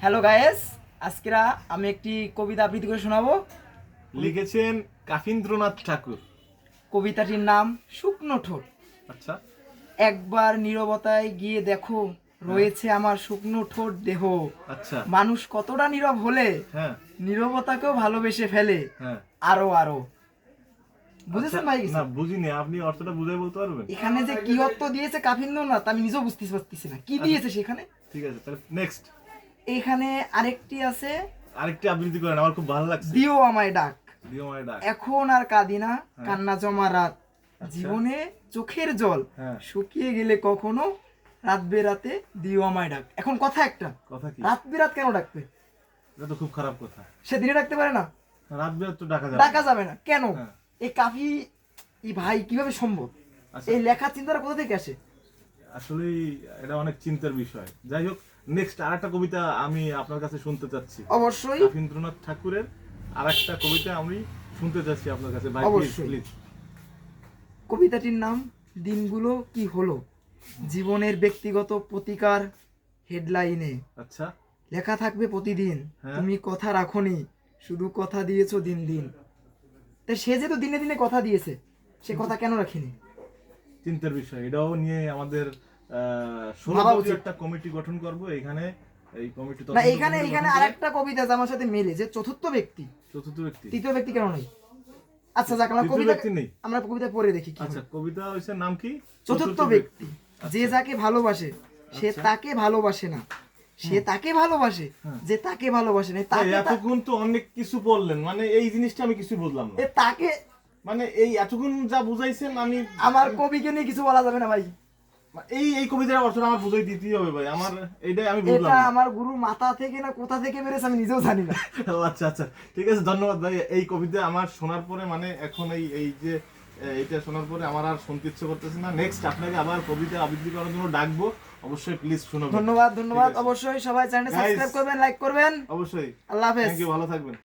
Hello guys, আজকেরা আমি একটি কবিতা আবৃত্তি করে শোনাবো। লিখেছেন কাফিন্দ্রনাথ ঠাকুর। কবিতাটির নাম শুকনো ঠোঁট। আচ্ছা, একবার নীরবতায় গিয়ে দেখো, রয়েছে আমার শুকনো ঠোঁট দেহ। আচ্ছা, মানুষ কতটা নীরব হলে হ্যাঁ, নীরবতাকেও ভালোবেসে ফেলে। হ্যাঁ। আরো আরো বুঝেছেন আচ্ছা, ভাই কিছু? না বুঝিনি, আপনি অর্থটা বুঝাই বলতে পারবেন? এখানে যে কি অর্থ দিয়েছে কাফিন্দ্রনাথ আমি নিজেও বুঝতে পারতেছি না কি দিয়েছে সেখানে। ঠিক আছে, তাহলে নেক্সট এখানে আরেকটি আছে, আরেকটি আবৃত্তি করেন, আমার খুব ভালো লাগছে। দিও আমায় ডাক, দিও মায়ের ডাক। এখন আর কাঁদি না, কান্না জমা রাত, আচ্ছা। জীবনে চোখের জল হ্যাঁ। শুকিয়ে গেলে কখনো রাত বেরাতে দিও আমায় ডাক। এখন কথা একটা, কথা কি? রাত বেরাত কেন ডাকবে? এটা তো খুব খারাপ কথা। সে দিনে ডাকতে পারে না? রাত বিরাত তো ডাকা ডাকা যাবে না। যাবে না কেন? হ্যাঁ। এই কাফি এই ভাই কিভাবে সম্ভব? আচ্ছা। এই লেখা চিন্তাটা কোথা থেকে আসে? আসলে এটা অনেক চিন্তার বিষয়। যাই হোক, নেক্সট আরেকটা কবিতা আমি আপনার কাছে শুনতে চাচ্ছি। অবশ্যই রবীন্দ্রনাথ ঠাকুরের আরেকটা কবিতা আমি শুনতে চাচ্ছি আপনার কাছে। ভাই প্লিজ অবশ্যই। প্লিজ। কবিতাটির নাম দিনগুলো কি হলো, জীবনের ব্যক্তিগত প্রতিকার। হেডলাইনে আচ্ছা, লেখা থাকবে প্রতিদিন, হ্যাঁ। তুমি কথা রাখোনি, শুধু কথা দিয়েছো দিন দিন। তাই সে যেহেতু দিনে দিনে কথা দিয়েছে, সে কথা কেন রাখেনি? চিন্তার বিষয়। এটাও নিয়ে আমাদের ভাবা 16 উচিত। একটা কমিটি গঠন করব। এখানে এই কমিটি না এইখানে এইখানে আরেকটা কবিতা আছে আমার সাথে মেলে, যে চতুর্থ ব্যক্তি, চতুর্থ ব্যক্তি। তৃতীয় ব্যক্তি কেন নেই? আচ্ছা যাক, আমরা তৃতীয় কবিতা ব্যক্তি নেই। আমরা কবিতা পড়ে দেখি কি আচ্ছা, হয়। কবিতা হইছে নাম কি? চতুর্থ ব্যক্তি, যে আচ্ছা। যাকে ভালোবাসে সে আচ্ছা। তাকে ভালোবাসে না, সে তাকে ভালোবাসে হ্যাঁ। যে তাকে ভালোবাসে না। এই তাকে এতক্ষণ তো অনেক কিছু বললেন, মানে এই জিনিসটা আমি কিছু বুঝলাম না। তাকে মানে এই এতক্ষণ যা বুঝাইছেন আমি আমার কবিকে নিয়ে কিছু বলা যাবে না ভাই। এই এই কবিতার অর্থটা আমার বুঝাই দিতেই হবে ভাই। আমার এইটাই আমি বুঝলাম এটা না। আমার গুরুর মাথা থেকে না কোথা থেকে বেরেছে আমি নিজেও জানি না। ও আচ্ছা আচ্ছা, ঠিক আছে, ধন্যবাদ ভাই। এই কবিতা আমার শোনার পরে মানে এখন এই এই যে এইটা শোনার পরে আমার আর শুনতে ইচ্ছে করতেছে না। নেক্সট আপনাকে আবার কবিতা আবৃত্তি করার জন্য ডাকবো, অবশ্যই প্লিজ শুনবেন। ধন্যবাদ ধন্যবাদ, ঠিক আছে। অবশ্যই সবাই চ্যানেলটা Guys, সাবস্ক্রাইব করবেন, লাইক করবেন। অবশ্যই। আল্লাহ হাফেজ। থ্যাংক ইউ, ভালো থাকবেন।